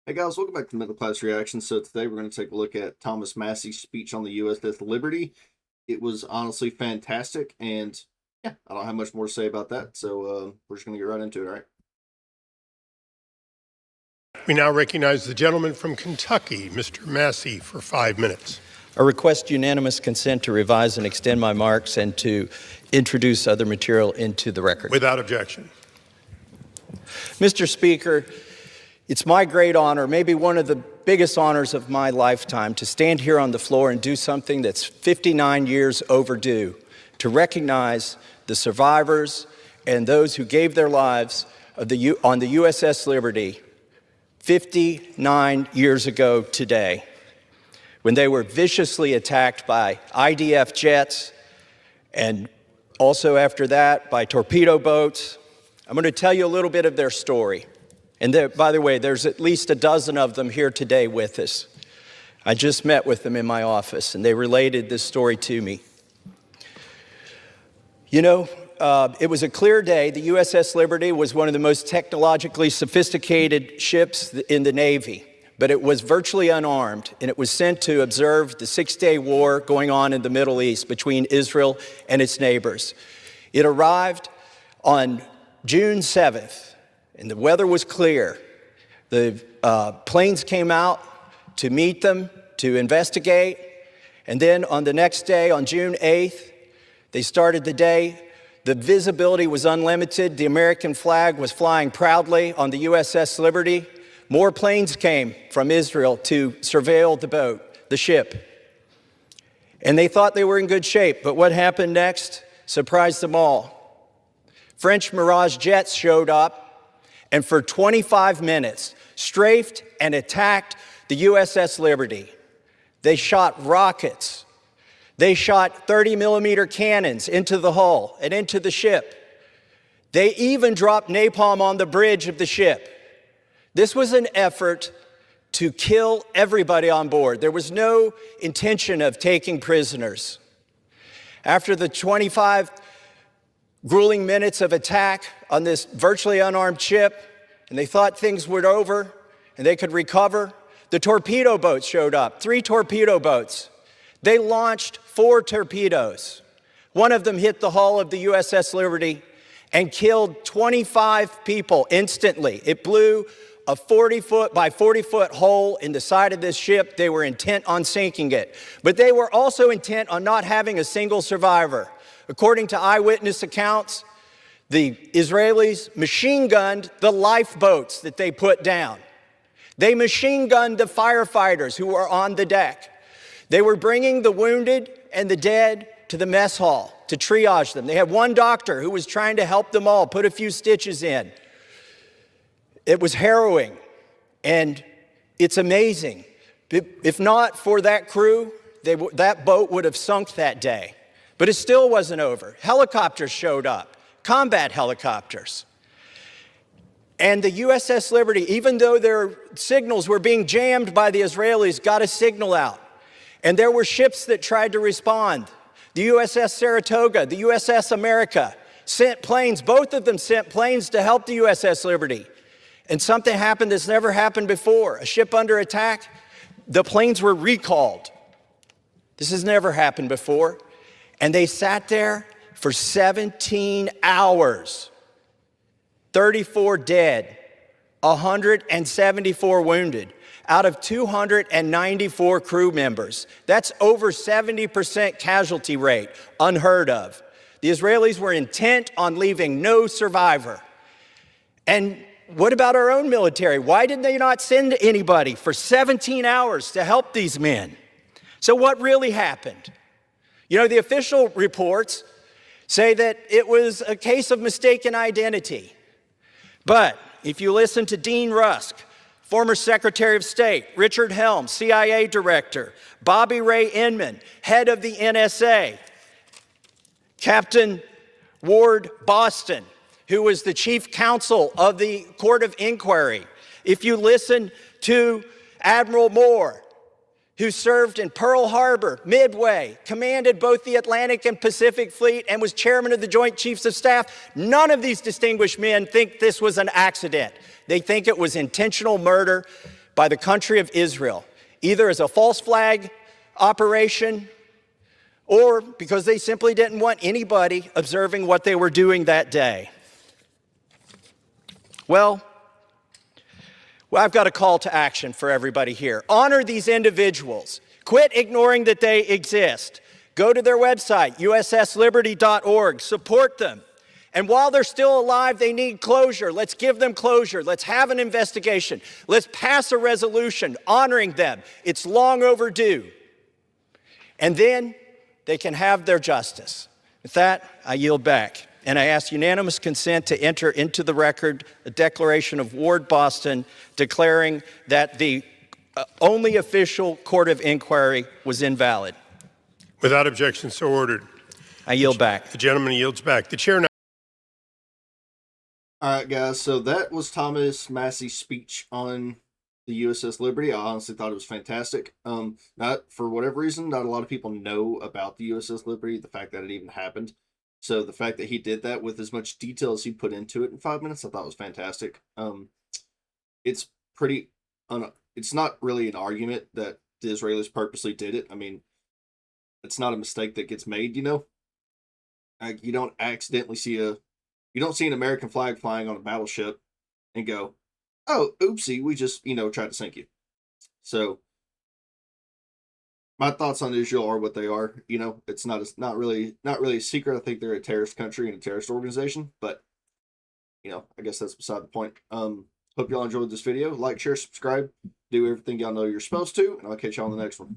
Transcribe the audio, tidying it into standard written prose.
Hey guys, welcome back to Middle Class Reaction. So today we're going to take a look at Thomas Massie's speech on the USS Liberty. It was honestly fantastic, and yeah, I don't have much more to say about that. So we're just going to get right into it, all right? We now recognize the gentleman from Kentucky, Mr. Massie, for 5 minutes. I request unanimous consent to revise and extend my marks and to introduce other material into the record. Without objection. Mr. Speaker, it's my great honor, maybe one of the biggest honors of my lifetime, to stand here on the floor and do something that's 59 years overdue, to recognize the survivors and those who gave their lives on the USS Liberty 59 years ago today, when they were viciously attacked by IDF jets and also after that by torpedo boats. I'm going to tell you a little bit of their story. And there, by the way, there's at least a dozen of them here today with us. I just met with them in my office, and they related this story to me. You know, it was a clear day. The USS Liberty was one of the most technologically sophisticated ships in the Navy, but it was virtually unarmed, and it was sent to observe the six-day war going on in the Middle East between Israel and its neighbors. It arrived on June 7th. And the weather was clear. The planes came out to meet them, to investigate. And then on the next day, on June 8th, they started the day. The visibility was unlimited. The American flag was flying proudly on the USS Liberty. More planes came from Israel to surveil the boat, the ship. And they thought they were in good shape. But what happened next surprised them all. French Mirage jets showed up, and for 25 minutes strafed and attacked the USS Liberty. They shot rockets. They shot 30-millimeter cannons into the hull and into the ship. They even dropped napalm on the bridge of the ship. This was an effort to kill everybody on board. There was no intention of taking prisoners. After the 25 grueling minutes of attack on this virtually unarmed ship, and they thought things were over and they could recover, the torpedo boats showed up, 3 torpedo boats. They launched 4 torpedoes. One of them hit the hull of the USS Liberty and killed 25 people instantly. It blew a 40-foot by 40-foot hole in the side of this ship. They were intent on sinking it, but they were also intent on not having a single survivor. According to eyewitness accounts, the Israelis machine gunned the lifeboats that they put down. They machine gunned the firefighters who were on the deck. They were bringing the wounded and the dead to the mess hall to triage them. They had one doctor who was trying to help them all, put a few stitches in. It was harrowing, and it's amazing. If not for that crew, that boat would have sunk that day. But it still wasn't over. Helicopters showed up, combat helicopters. And the USS Liberty, even though their signals were being jammed by the Israelis, got a signal out. And there were ships that tried to respond. The USS Saratoga, the USS America sent planes, both of them sent planes to help the USS Liberty. And something happened that's never happened before. A ship under attack, the planes were recalled. This has never happened before. And they sat there for 17 hours, 34 dead, 174 wounded, out of 294 crew members. That's over 70% casualty rate, unheard of. The Israelis were intent on leaving no survivor. And what about our own military? Why did they not send anybody for 17 hours to help these men? So what really happened? You know, the official reports say that it was a case of mistaken identity. But if you listen to Dean Rusk, former Secretary of State, Richard Helms, CIA Director, Bobby Ray Inman, head of the NSA, Captain Ward Boston, who was the chief counsel of the Court of Inquiry, if you listen to Admiral Moore, who served in Pearl Harbor, Midway, commanded both the Atlantic and Pacific Fleet, and was chairman of the Joint Chiefs of Staff. None of these distinguished men think this was an accident. They think it was intentional murder by the country of Israel, either as a false flag operation or because they simply didn't want anybody observing what they were doing that day. Well, I've got a call to action for everybody here. Honor these individuals. Quit ignoring that they exist. Go to their website, ussliberty.org. Support them. And while they're still alive, they need closure. Let's give them closure. Let's have an investigation. Let's pass a resolution honoring them. It's long overdue. And then they can have their justice. With that, I yield back. And I ask unanimous consent to enter into the record a declaration of Ward Boston declaring that the only official court of inquiry was invalid. Without objection, so ordered. I yield back. The gentleman yields back. The chair now. All right, guys. So that was Thomas Massie's speech on the USS Liberty. I honestly thought it was fantastic. Not for whatever reason, not a lot of people know about the USS Liberty, the fact that it even happened. So the fact that he did that with as much detail as he put into it in 5 minutes, I thought was fantastic. It's pretty, it's not really an argument that the Israelis purposely did it. I mean, it's not a mistake that gets made, you know? Like, you don't accidentally see you don't see an American flag flying on a battleship and go, oh, oopsie, we just, tried to sink you. So my thoughts on Israel are what they are. It's not really a secret. I think they're a terrorist country and a terrorist organization, but I guess that's beside the point. Hope y'all enjoyed this video. Like, share, subscribe, do everything y'all know you're supposed to, and I'll catch y'all on the next one.